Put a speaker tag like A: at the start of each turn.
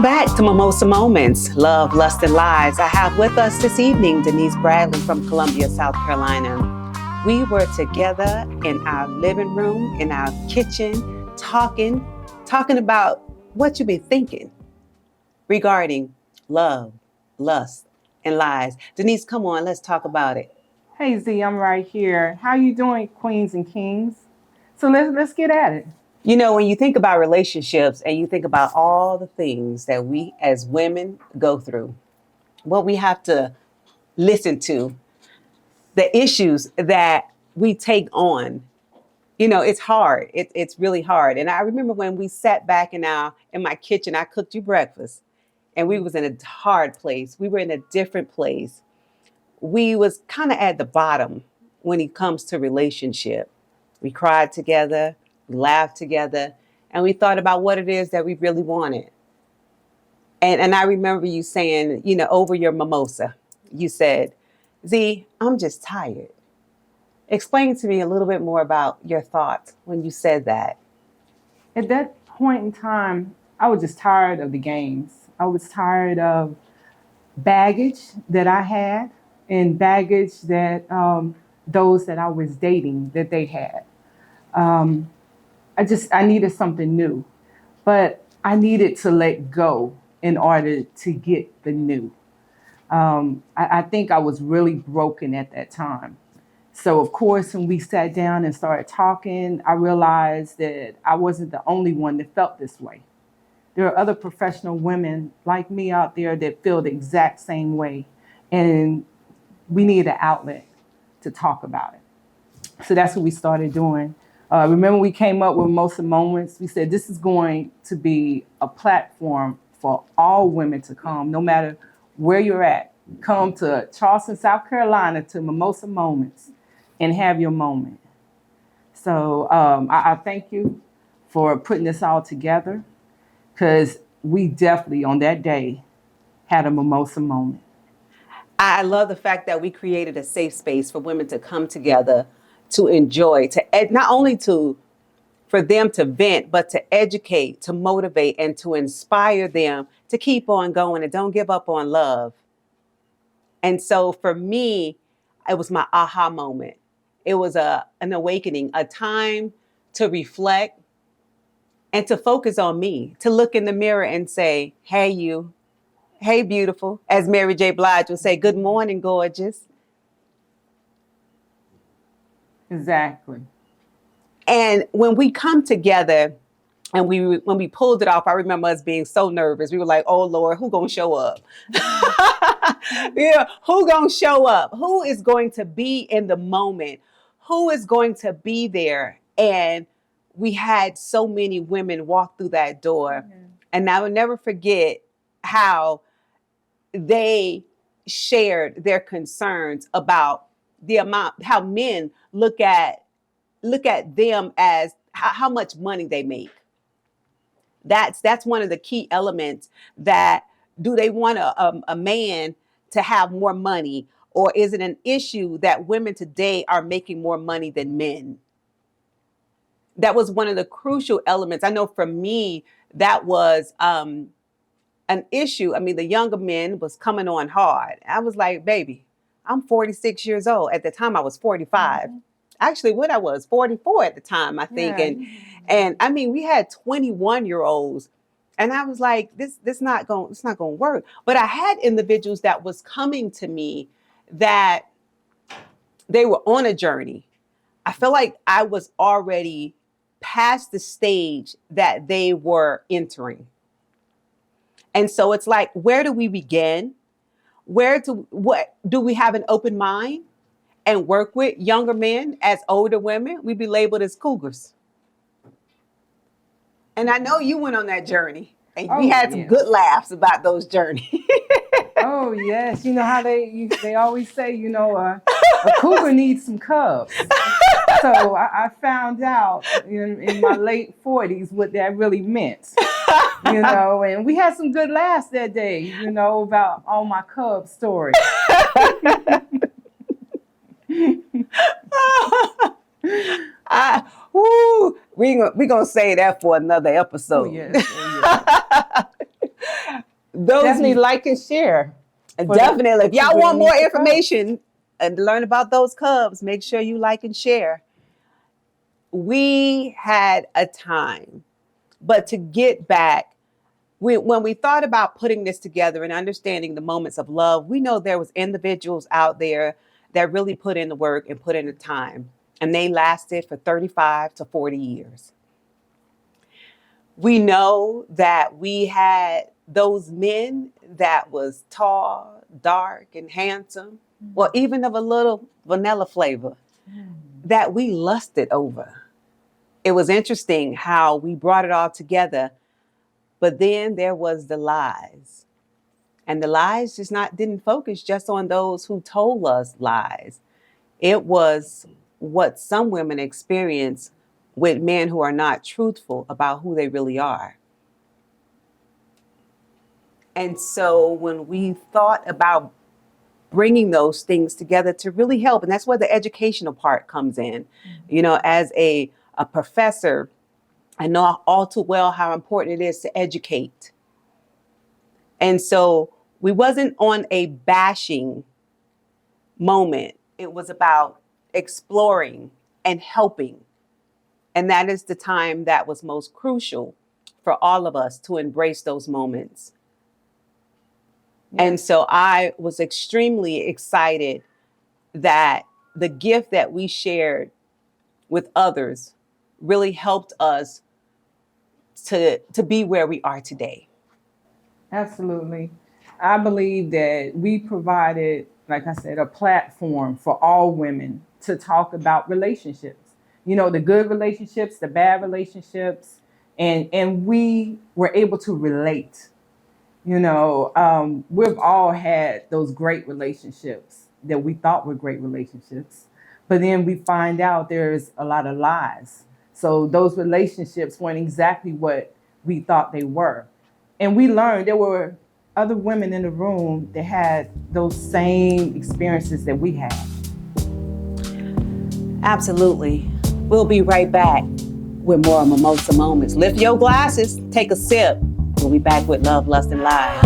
A: back to Mimosa Moments, Love, Lust, and Lies. I have with us this evening Denise Bradley from Columbia, South Carolina. We were together in our living room, in our kitchen, talking about what you've been thinking regarding love, lust, and lies. Denise, come on, let's talk about it.
B: Hey Z, I'm right here. How you doing, queens and kings? So let's get at it.
A: You know, when you think about relationships and you think about all the things that we as women go through, what we have to listen to, the issues that we take on, you know, it's hard. It's really hard. And I remember when we sat back in my kitchen, I cooked you breakfast and we was in a hard place. We were in a different place. We was kind of at the bottom when it comes to relationship. We cried together, we laughed together, and we thought about what it is that we really wanted. And I remember you saying, you know, over your mimosa, you said, Z, I'm just tired. Explain to me a little bit more about your thoughts when you said that.
B: At that point in time, I was just tired of the games. I was tired of baggage that I had and baggage that those that I was dating that they had. I needed something new, but I needed to let go in order to get the new. I think I was really broken at that time. So of course, when we sat down and started talking, I realized that I wasn't the only one that felt this way. There are other professional women like me out there that feel the exact same way. And we need an outlet to talk about it. So that's what we started doing. Remember, we came up with Mimosa Moments. We said this is going to be a platform for all women to come, no matter where you're at. Come to Charleston, South Carolina, to Mimosa Moments and have your moment. So I thank you for putting this all together, because we definitely on that day had a mimosa moment.
A: I love the fact that we created a safe space for women to come together, to enjoy, not only for them to vent, but to educate, to motivate, and to inspire them to keep on going and don't give up on love. And so for me, it was my aha moment. It was an awakening, a time to reflect and to focus on me, to look in the mirror and say, hey, you, hey, beautiful, as Mary J. Blige would say, good morning, gorgeous.
B: Exactly.
A: And when we come together and when we pulled it off, I remember us being so nervous. We were like, oh, Lord, who gonna show up? Yeah, who gonna show up? Who is going to be in the moment? Who is going to be there? And we had so many women walk through that door. Mm-hmm. And I will never forget how they shared their concerns about the amount, how men look at them as how much money they make. That's one of the key elements. That do they want a man to have more money, or is it an issue that women today are making more money than men? That was one of the crucial elements. I know for me, that was an issue. I mean, the younger men was coming on hard. I was like, baby, I'm 46 years old. At the time, I was 45. Mm-hmm. Actually, what I was 44 at the time, I think. Yeah. And I mean, we had 21-year-olds, and I was like, it's not going to work. But I had individuals that was coming to me that they were on a journey. I felt like I was already past the stage that they were entering. And so it's like, where do we begin? What do we have an open mind and work with younger men as older women? We'd be labeled as cougars. And I know you went on that journey, and we had some good laughs about those journeys.
B: Oh, yes. You know how they always say, you know, a cougar needs some cubs. So I found out in my late 40s what that really meant, you know, and we had some good laughs that day, you know, about all my cub stories.
A: We're going to say that for another episode.
B: Oh, yes. Oh, yes.
C: Definitely like and share.
A: Definitely. If y'all want more
C: Cubs.
A: information and learn about those Cubs, make sure you like and share. We had a time, but to get back, when we thought about putting this together and understanding the moments of love, we know there was individuals out there that really put in the work and put in the time, and they lasted for 35 to 40 years. We know that we had those men that was tall, dark, and handsome, well, even of a little vanilla flavor, that we lusted over. It was interesting how we brought it all together, but then there was the lies. And the lies didn't focus just on those who told us lies. It was what some women experience with men who are not truthful about who they really are. And so when we thought about bringing those things together to really help, and that's where the educational part comes in. You know, as a professor, I know all too well how important it is to educate. And so we wasn't on a bashing moment. It was about exploring and helping. And that is the time that was most crucial for all of us to embrace those moments. And so I was extremely excited that the gift that we shared with others really helped us to be where we are today.
B: Absolutely. I believe that we provided, like I said, a platform for all women to talk about relationships. You know, the good relationships, the bad relationships, and we were able to relate. You know, we've all had those great relationships that we thought were great relationships, but then we find out there's a lot of lies. So those relationships weren't exactly what we thought they were. And we learned there were other women in the room that had those same experiences that we had.
A: Absolutely. We'll be right back with more Mimosa Moments. Lift your glasses, take a sip. We'll be back with Love, Lust, and Lies.